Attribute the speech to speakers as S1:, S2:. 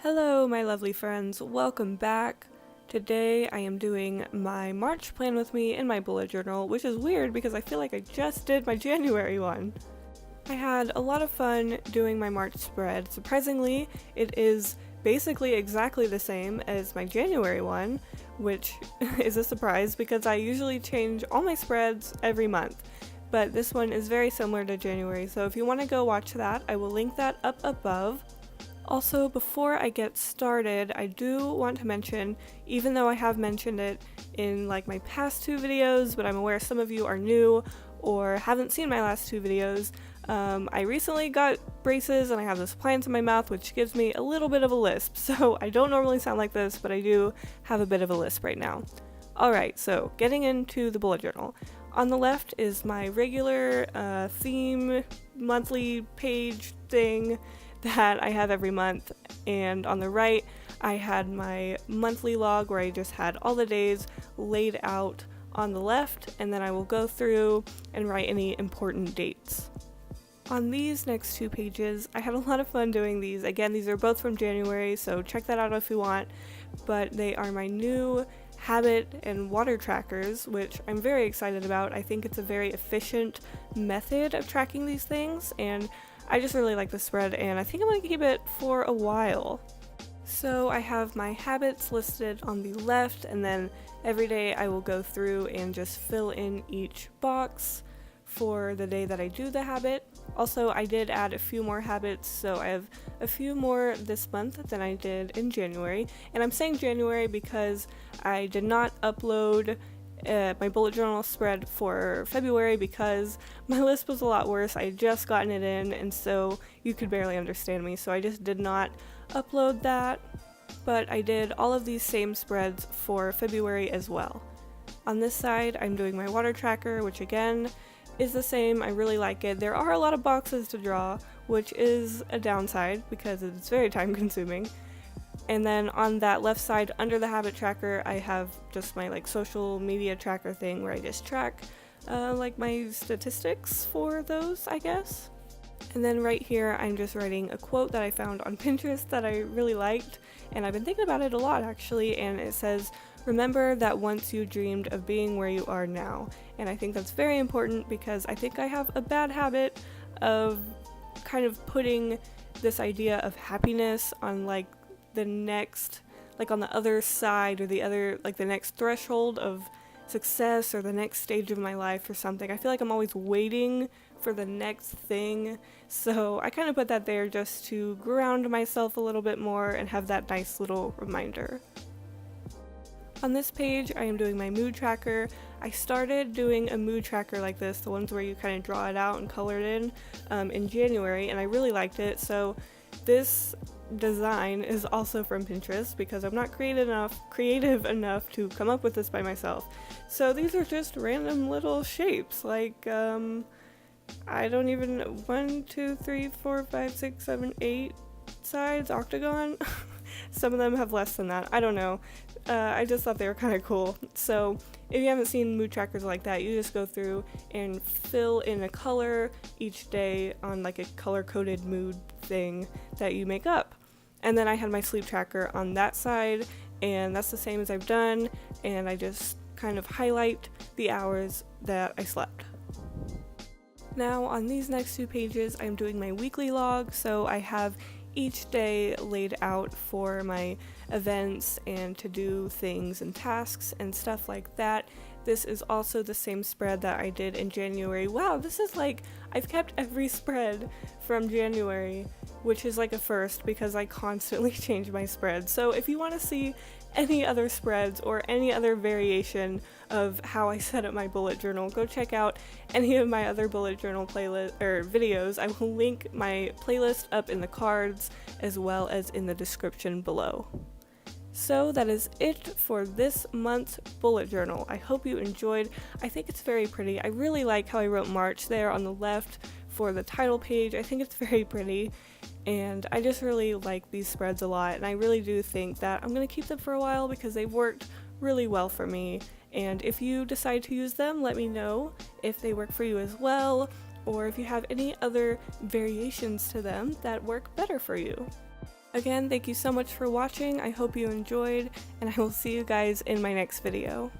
S1: Hello, my lovely friends. Welcome back. Today I am doing my March plan with me in my bullet journal, which is weird because I feel like I just did my January one. I had a lot of fun doing my March spread. Surprisingly, it is basically exactly the same as my January one, which is a surprise because I usually change all my spreads every month. But this one is very similar to January, so if you want to go watch that, I will link that up above. Also, before I get started, I do want to mention, even though I have mentioned it in like my past two videos, but I'm aware some of you are new or haven't seen my last two videos, I recently got braces and I have this appliance in my mouth which gives me a little bit of a lisp, so I don't normally sound like this, but I do have a bit of a lisp right now. Alright, so getting into the bullet journal. On the left is my regular theme monthly page thing that I have every month, and on the right I had my monthly log where I just had all the days laid out on the left, and then I will go through and write any important dates. On these next two pages, I had a lot of fun doing these. Again, these are both from January, so check that out if you want, but they are my new habit and water trackers, which I'm very excited about. I think it's a very efficient method of tracking these things, and I just really like the spread, and I think I'm going to keep it for a while. So I have my habits listed on the left, and then every day I will go through and just fill in each box for the day that I do the habit. Also, I did add a few more habits, so I have a few more this month than I did in January. And I'm saying January because I did not upload my bullet journal spread for February because my lisp was a lot worse. I had just gotten it in, and so you could barely understand me, so I just did not upload that. But I did all of these same spreads for February as well. On this side, I'm doing my water tracker, which again is the same. I really like it. There are a lot of boxes to draw, which is a downside because it's very time consuming. And then on that left side under the habit tracker, I have just my like social media tracker thing where I just track like my statistics for those, I guess. And then right here, I'm just writing a quote that I found on Pinterest that I really liked, and I've been thinking about it a lot actually, and it says, "Remember that once you dreamed of being where you are now." And I think that's very important because I think I have a bad habit of kind of putting this idea of happiness on like the next, like on the other side, or the other, like the next threshold of success or the next stage of my life or something. I feel like I'm always waiting for the next thing, so I kind of put that there just to ground myself a little bit more and have that nice little reminder. On this page, I am doing my mood tracker. I started doing a mood tracker like this, the ones where you kind of draw it out and color it in January, and I really liked it. So this design is also from Pinterest because I'm not creative enough to come up with this by myself. So these are just random little shapes, like I don't even, 1, 2, 3, 4, 5, 6, 7, 8 sides, octagon. Some of them have less than that, I don't know. I just thought they were kind of cool. So if you haven't seen mood trackers like that, you just go through and fill in a color each day on like a color-coded mood thing that you make up. And then I had my sleep tracker on that side, and that's the same as I've done, and I just kind of highlight the hours that I slept. Now on these next two pages, I'm doing my weekly log, so I have each day laid out for my events and to do things and tasks and stuff like that. This is also the same spread that I did in January. Wow, this is like, I've kept every spread from January, which is like a first because I constantly change my spreads. So if you want to see any other spreads or any other variation of how I set up my bullet journal, go check out any of my other bullet journal playlist or videos. I will link my playlist up in the cards as well as in the description below. So that is it for this month's bullet journal. I hope you enjoyed. I think it's very pretty. I really like how I wrote March there on the left for the title page. I think it's very pretty, and I just really like these spreads a lot, and I really do think that I'm going to keep them for a while because they've worked really well for me. And if you decide to use them, let me know if they work for you as well, or if you have any other variations to them that work better for you. Again, thank you so much for watching. I hope you enjoyed, and I will see you guys in my next video.